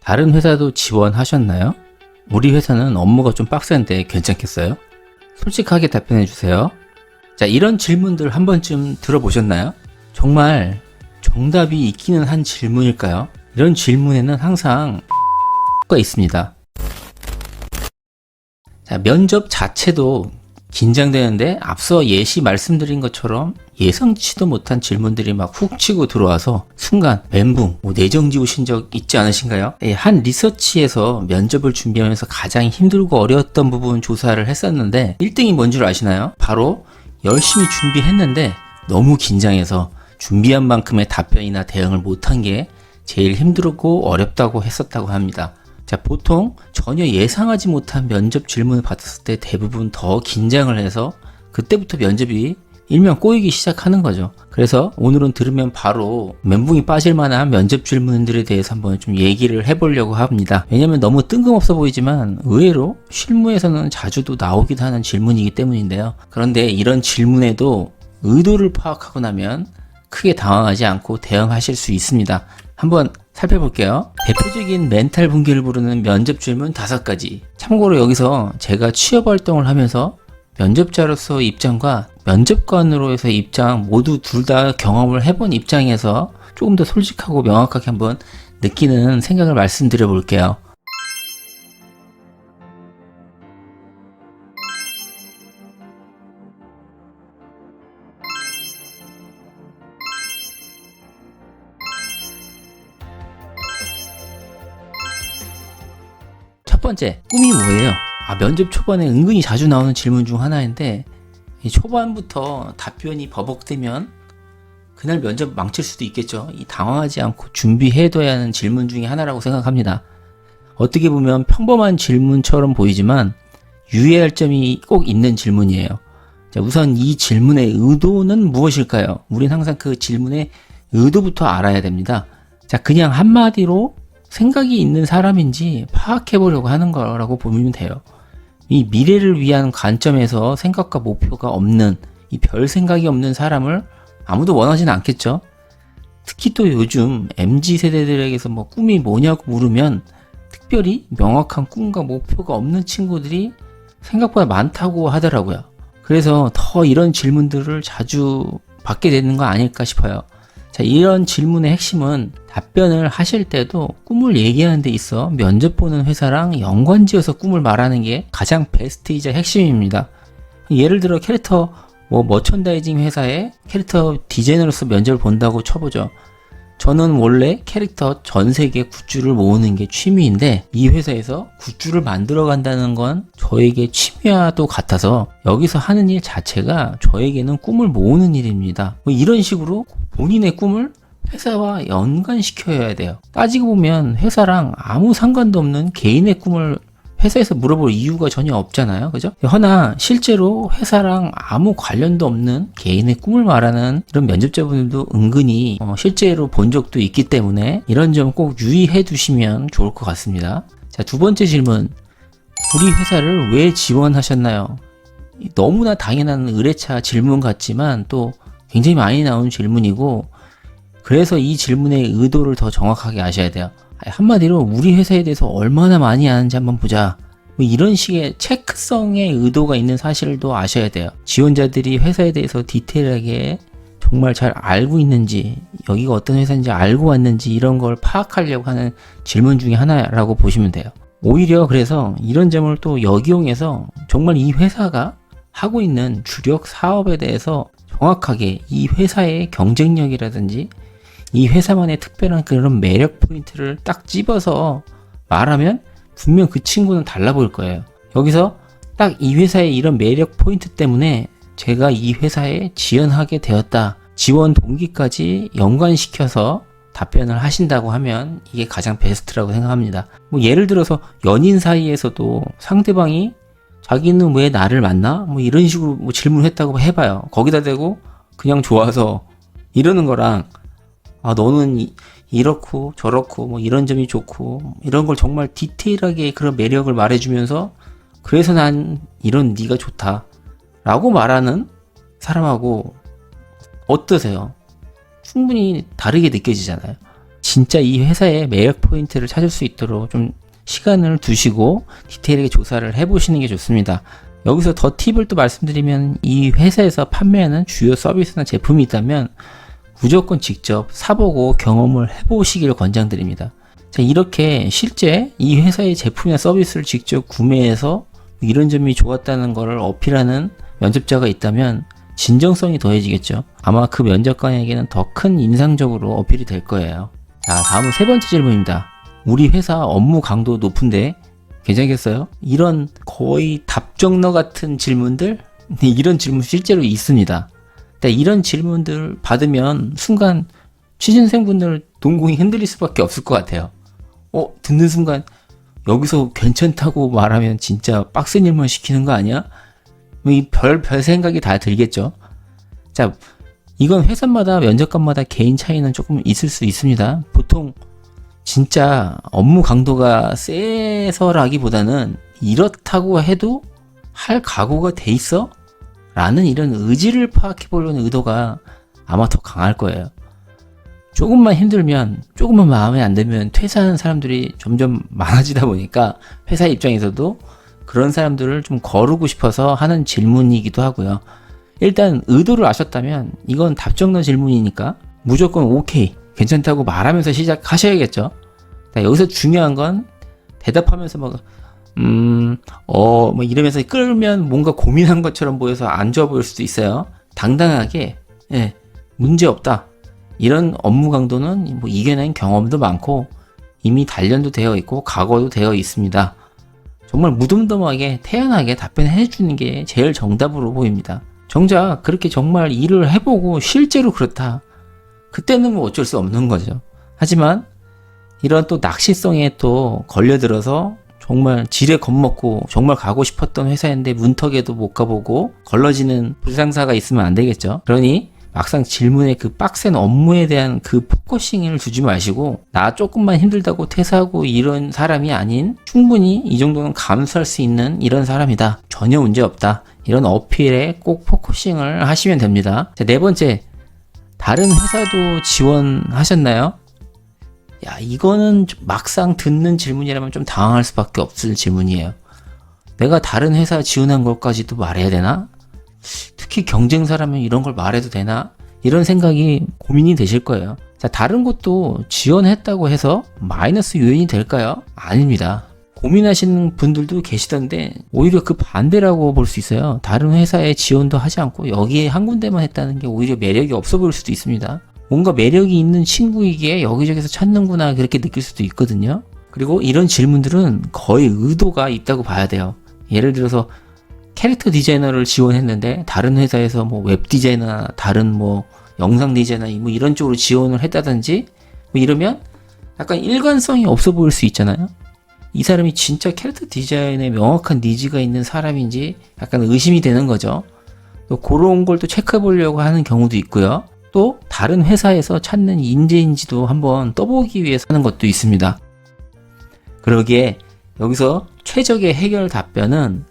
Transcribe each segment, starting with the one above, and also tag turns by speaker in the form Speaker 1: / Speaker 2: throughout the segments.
Speaker 1: 다른 회사도 지원하셨나요? 우리 회사는 업무가 좀 빡센데 괜찮겠어요? 솔직하게 답변해 주세요. 자, 이런 질문들 한 번쯤 들어보셨나요? 정말 정답이 있기는 한 질문일까요? 이런 질문에는 항상 가 있습니다. 자, 면접 자체도 긴장되는데 앞서 예시 말씀드린 것처럼 예상치도 못한 질문들이 막 훅 치고 들어와서 순간 멘붕, 내정지 오신 적 있지 않으신가요? 한 리서치에서 면접을 준비하면서 가장 힘들고 어려웠던 부분 조사를 했었는데 1등이 뭔 줄 아시나요? 바로 열심히 준비했는데 너무 긴장해서 준비한 만큼의 답변이나 대응을 못한 게 제일 힘들고 어렵다고 했었다고 합니다. 자, 보통 전혀 예상하지 못한 면접 질문을 받았을 때 대부분 더 긴장을 해서 그때부터 면접이 일명 꼬이기 시작하는 거죠. 그래서 오늘은 들으면 바로 멘붕이 빠질 만한 면접 질문들에 대해서 한번 좀 얘기를 해보려고 합니다. 왜냐면 너무 뜬금없어 보이지만 의외로 실무에서는 자주도 나오기도 하는 질문이기 때문인데요. 그런데 이런 질문에도 의도를 파악하고 나면 크게 당황하지 않고 대응하실 수 있습니다. 한번 살펴볼게요. 대표적인 멘탈 붕괴를 부르는 면접 질문 5가지. 참고로 여기서 제가 취업 활동을 하면서 면접자로서 입장과 면접관으로서의 입장 모두 둘 다 경험을 해본 입장에서 조금 더 솔직하고 명확하게 한번 느끼는 생각을 말씀드려 볼게요. 첫 번째, 꿈이 뭐예요? 면접 초반에 은근히 자주 나오는 질문 중 하나인데 이 초반부터 답변이 버벅대면 그날 면접 망칠 수도 있겠죠. 이 당황하지 않고 준비해둬야 하는 질문 중에 하나라고 생각합니다. 어떻게 보면 평범한 질문처럼 보이지만 유의할 점이 꼭 있는 질문이에요. 자, 우선 이 질문의 의도는 무엇일까요? 우린 항상 그 질문의 의도부터 알아야 됩니다. 자, 그냥 한마디로 생각이 있는 사람인지 파악해보려고 하는 거라고 보면 돼요. 이 미래를 위한 관점에서 생각과 목표가 없는, 이 별 생각이 없는 사람을 아무도 원하지는 않겠죠. 특히 또 요즘 MZ 세대들에게서 뭐 꿈이 뭐냐고 물으면 특별히 명확한 꿈과 목표가 없는 친구들이 생각보다 많다고 하더라고요. 그래서 더 이런 질문들을 자주 받게 되는 거 아닐까 싶어요. 자, 이런 질문의 핵심은 답변을 하실 때도 꿈을 얘기하는 데 있어 면접 보는 회사랑 연관지어서 꿈을 말하는 게 가장 베스트이자 핵심입니다. 예를 들어 캐릭터 머천다이징 회사에 캐릭터 디자이너로서 면접을 본다고 쳐보죠. 저는 원래 캐릭터 전 세계 굿즈를 모으는 게 취미인데 이 회사에서 굿즈를 만들어 간다는 건 저에게 취미와도 같아서 여기서 하는 일 자체가 저에게는 꿈을 모으는 일입니다. 이런 식으로 본인의 꿈을 회사와 연관시켜야 돼요. 따지고 보면 회사랑 아무 상관도 없는 개인의 꿈을 회사에서 물어볼 이유가 전혀 없잖아요. 그죠? 허나 실제로 회사랑 아무 관련도 없는 개인의 꿈을 말하는 이런 면접자분들도 은근히 실제로 본 적도 있기 때문에 이런 점 꼭 유의해 두시면 좋을 것 같습니다. 자, 두 번째 질문. 우리 회사를 왜 지원하셨나요? 너무나 당연한 의례차 질문 같지만 또 굉장히 많이 나오는 질문이고 그래서 이 질문의 의도를 더 정확하게 아셔야 돼요. 한마디로 우리 회사에 대해서 얼마나 많이 아는지 한번 보자. 이런 식의 체크성의 의도가 있는 사실도 아셔야 돼요. 지원자들이 회사에 대해서 디테일하게 정말 잘 알고 있는지, 여기가 어떤 회사인지 알고 왔는지 이런 걸 파악하려고 하는 질문 중에 하나라고 보시면 돼요. 오히려 그래서 이런 점을 또 역이용해서 정말 이 회사가 하고 있는 주력 사업에 대해서 정확하게 이 회사의 경쟁력이라든지 이 회사만의 특별한 그런 매력 포인트를 딱 집어서 말하면 분명 그 친구는 달라 보일 거예요. 여기서 딱 이 회사의 이런 매력 포인트 때문에 제가 이 회사에 지원하게 되었다. 지원 동기까지 연관시켜서 답변을 하신다고 하면 이게 가장 베스트라고 생각합니다. 예를 들어서 연인 사이에서도 상대방이 자기는 왜 나를 만나? 이런 식으로 질문을 했다고 해봐요. 거기다 대고 그냥 좋아서 이러는 거랑 너는 이렇고 저렇고 이런 점이 좋고 이런 걸 정말 디테일하게 그런 매력을 말해주면서 그래서 난 이런 네가 좋다 라고 말하는 사람하고 어떠세요? 충분히 다르게 느껴지잖아요. 진짜 이 회사의 매력 포인트를 찾을 수 있도록 좀 시간을 두시고 디테일하게 조사를 해보시는 게 좋습니다. 여기서 더 팁을 또 말씀드리면, 이 회사에서 판매하는 주요 서비스나 제품이 있다면 무조건 직접 사보고 경험을 해보시길 권장드립니다. 자, 이렇게 실제 이 회사의 제품이나 서비스를 직접 구매해서 이런 점이 좋았다는 것을 어필하는 면접자가 있다면 진정성이 더해지겠죠. 아마 그 면접관에게는 더 큰 인상적으로 어필이 될 거예요. 자, 다음은 세 번째 질문입니다. 우리 회사 업무 강도 높은데 괜찮겠어요? 이런 거의 답정너 같은 질문들, 이런 질문 실제로 있습니다. 이런 질문들 받으면 순간 취준생분들 동공이 흔들릴 수밖에 없을 것 같아요. 듣는 순간 여기서 괜찮다고 말하면 진짜 빡센 일만 시키는 거 아니야? 별 생각이 다 들겠죠. 자, 이건 회사마다 면접관마다 개인 차이는 조금 있을 수 있습니다. 보통 진짜 업무 강도가 세서라기보다는 이렇다고 해도 할 각오가 돼 있어? 라는 이런 의지를 파악해 보려는 의도가 아마 더 강할 거예요. 조금만 힘들면, 조금만 마음에 안 들면 퇴사하는 사람들이 점점 많아지다 보니까 회사 입장에서도 그런 사람들을 좀 거르고 싶어서 하는 질문이기도 하고요. 일단 의도를 아셨다면 이건 답정너 질문이니까 무조건 오케이, 괜찮다고 말하면서 시작하셔야겠죠. 여기서 중요한 건 대답하면서 뭐 이러면서 끌면 뭔가 고민한 것처럼 보여서 안 좋아 보일 수도 있어요. 당당하게, 문제 없다. 이런 업무 강도는 이겨낸 경험도 많고 이미 단련도 되어 있고 각오도 되어 있습니다. 정말 무덤덤하게 태연하게 답변해 주는 게 제일 정답으로 보입니다. 정작 그렇게 정말 일을 해보고 실제로 그렇다. 그때는 어쩔 수 없는 거죠. 하지만 이런 또 낚시성에 또 걸려들어서 정말 지레 겁먹고 정말 가고 싶었던 회사인데 문턱에도 못 가보고 걸러지는 불상사가 있으면 안 되겠죠. 그러니 막상 질문에 그 빡센 업무에 대한 그 포커싱을 두지 마시고, 나 조금만 힘들다고 퇴사하고 이런 사람이 아닌, 충분히 이 정도는 감수할 수 있는 이런 사람이다, 전혀 문제 없다, 이런 어필에 꼭 포커싱을 하시면 됩니다. 자, 네 번째, 다른 회사도 지원하셨나요? 야, 이거는 막상 듣는 질문이라면 좀 당황할 수밖에 없을 질문이에요. 내가 다른 회사 지원한 것까지도 말해야 되나? 특히 경쟁사라면 이런 걸 말해도 되나? 이런 생각이 고민이 되실 거예요. 자, 다른 곳도 지원했다고 해서 마이너스 요인이 될까요? 아닙니다. 고민하시는 분들도 계시던데 오히려 그 반대라고 볼 수 있어요. 다른 회사에 지원도 하지 않고 여기에 한 군데만 했다는 게 오히려 매력이 없어 보일 수도 있습니다. 뭔가 매력이 있는 친구이기에 여기저기서 찾는구나, 그렇게 느낄 수도 있거든요. 그리고 이런 질문들은 거의 의도가 있다고 봐야 돼요. 예를 들어서 캐릭터 디자이너를 지원했는데 다른 회사에서 웹 디자이너나 다른 영상 디자이너 이런 쪽으로 지원을 했다든지 이러면 약간 일관성이 없어 보일 수 있잖아요. 이 사람이 진짜 캐릭터 디자인에 명확한 니즈가 있는 사람인지 약간 의심이 되는 거죠. 또 그런 걸 또 체크해 보려고 하는 경우도 있고요. 또 다른 회사에서 찾는 인재인지도 한번 떠보기 위해서 하는 것도 있습니다. 그러기에 여기서 최적의 해결 답변은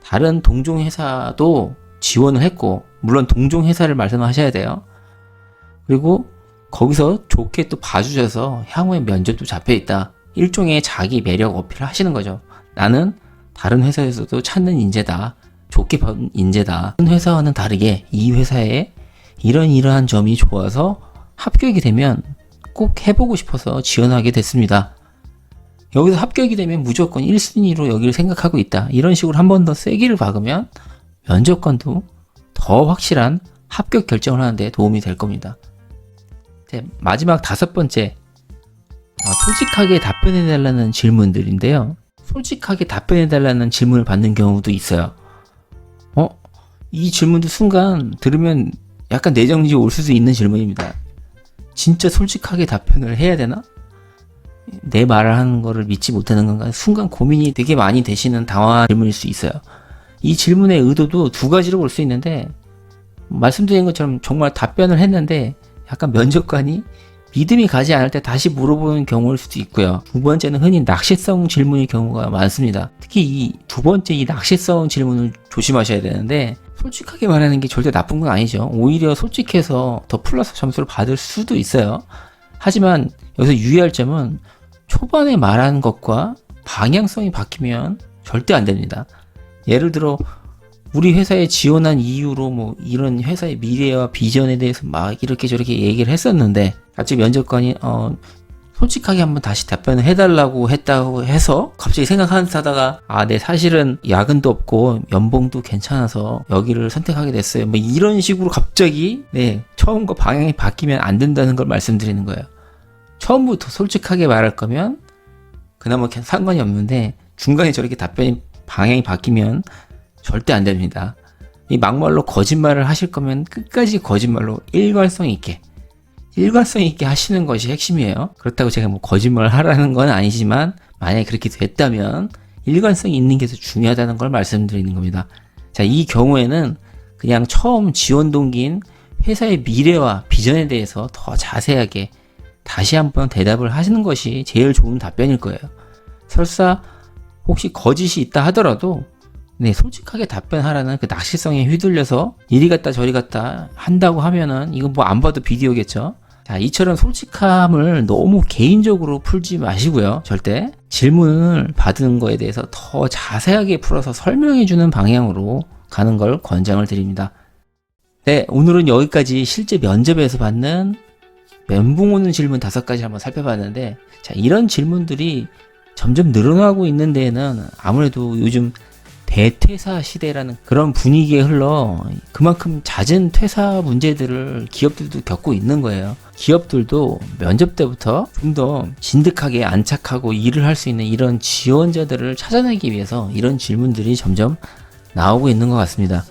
Speaker 1: 다른 동종 회사도 지원을 했고, 물론 동종 회사를 말씀하셔야 돼요. 그리고 거기서 좋게 또 봐주셔서 향후에 면접도 잡혀있다, 일종의 자기 매력 어필을 하시는 거죠. 나는 다른 회사에서도 찾는 인재다, 좋게 본 인재다. 다른 회사와는 다르게 이 회사에 이러한 점이 좋아서 합격이 되면 꼭 해보고 싶어서 지원하게 됐습니다. 여기서 합격이 되면 무조건 1순위로 여기를 생각하고 있다, 이런 식으로 한 번 더 세기를 박으면 면접관도 더 확실한 합격 결정을 하는 데 도움이 될 겁니다. 마지막 다섯 번째, 솔직하게 답변해달라는 질문들인데요. 솔직하게 답변해달라는 질문을 받는 경우도 있어요. 이 질문도 순간 들으면 약간 내정지 올 수도 있는 질문입니다. 진짜 솔직하게 답변을 해야 되나? 내 말을 하는 거를 믿지 못하는 건가? 순간 고민이 되게 많이 되시는 당황한 질문일 수 있어요. 이 질문의 의도도 두 가지로 볼 수 있는데, 말씀드린 것처럼 정말 답변을 했는데 약간 면접관이 믿음이 가지 않을 때 다시 물어보는 경우일 수도 있고요. 두 번째는 흔히 낚시성 질문의 경우가 많습니다. 특히 이 두 번째 이 낚시성 질문을 조심하셔야 되는데, 솔직하게 말하는 게 절대 나쁜 건 아니죠. 오히려 솔직해서 더 플러스 점수를 받을 수도 있어요. 하지만 여기서 유의할 점은 초반에 말하는 것과 방향성이 바뀌면 절대 안 됩니다. 예를 들어 우리 회사에 지원한 이유로 뭐 이런 회사의 미래와 비전에 대해서 막 이렇게 저렇게 얘기를 했었는데 갑자기 면접관이 솔직하게 한번 다시 답변을 해달라고 했다고 해서 갑자기 생각하다가 네 사실은 야근도 없고 연봉도 괜찮아서 여기를 선택하게 됐어요. 뭐 이런 식으로 갑자기 처음과 방향이 바뀌면 안 된다는 걸 말씀드리는 거예요. 처음부터 솔직하게 말할 거면 그나마 상관이 없는데 중간에 저렇게 답변이 방향이 바뀌면 절대 안 됩니다. 이 막말로 거짓말을 하실 거면 끝까지 거짓말로 일관성 있게 하시는 것이 핵심이에요. 그렇다고 제가 뭐 거짓말을 하라는 건 아니지만 만약에 그렇게 됐다면 일관성이 있는 게 더 중요하다는 걸 말씀드리는 겁니다. 자, 이 경우에는 그냥 처음 지원 동기인 회사의 미래와 비전에 대해서 더 자세하게 다시 한번 대답을 하시는 것이 제일 좋은 답변일 거예요. 설사 혹시 거짓이 있다 하더라도 솔직하게 답변하라는 그 낚시성에 휘둘려서 이리 갔다 저리 갔다 한다고 하면은 이건 뭐 안 봐도 비디오겠죠. 자, 이처럼 솔직함을 너무 개인적으로 풀지 마시고요. 절대 질문을 받은 거에 대해서 더 자세하게 풀어서 설명해주는 방향으로 가는 걸 권장을 드립니다. 네, 오늘은 여기까지 실제 면접에서 받는 멘붕 오는 질문 5가지 한번 살펴봤는데, 자, 이런 질문들이 점점 늘어나고 있는 데에는 아무래도 요즘 대퇴사 시대라는 그런 분위기에 흘러 그만큼 잦은 퇴사 문제들을 기업들도 겪고 있는 거예요. 기업들도 면접 때부터 좀 더 진득하게 안착하고 일을 할 수 있는 이런 지원자들을 찾아내기 위해서 이런 질문들이 점점 나오고 있는 것 같습니다.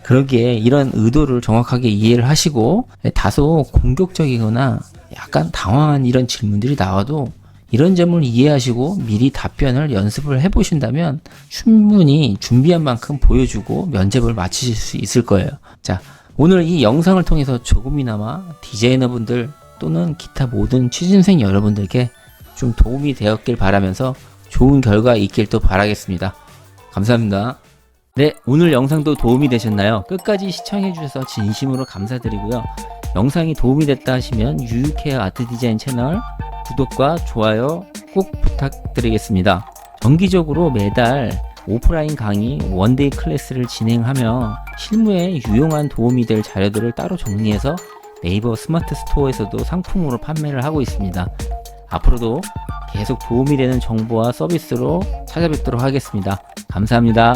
Speaker 1: 그러기에 이런 의도를 정확하게 이해를 하시고 다소 공격적이거나 약간 당황한 이런 질문들이 나와도 이런 점을 이해하시고 미리 답변을 연습을 해보신다면 충분히 준비한 만큼 보여주고 면접을 마치실 수 있을 거예요. 자, 오늘 이 영상을 통해서 조금이나마 디자이너분들 또는 기타 모든 취준생 여러분들께 좀 도움이 되었길 바라면서 좋은 결과 있길 또 바라겠습니다. 감사합니다. 네, 오늘 영상도 도움이 되셨나요? 끝까지 시청해주셔서 진심으로 감사드리고요. 영상이 도움이 됐다 하시면 유유케어 아트디자인 채널 구독과 좋아요 꼭 부탁드리겠습니다. 정기적으로 매달 오프라인 강의 원데이 클래스를 진행하며 실무에 유용한 도움이 될 자료들을 따로 정리해서 네이버 스마트 스토어에서도 상품으로 판매를 하고 있습니다. 앞으로도 계속 도움이 되는 정보와 서비스로 찾아뵙도록 하겠습니다. 감사합니다.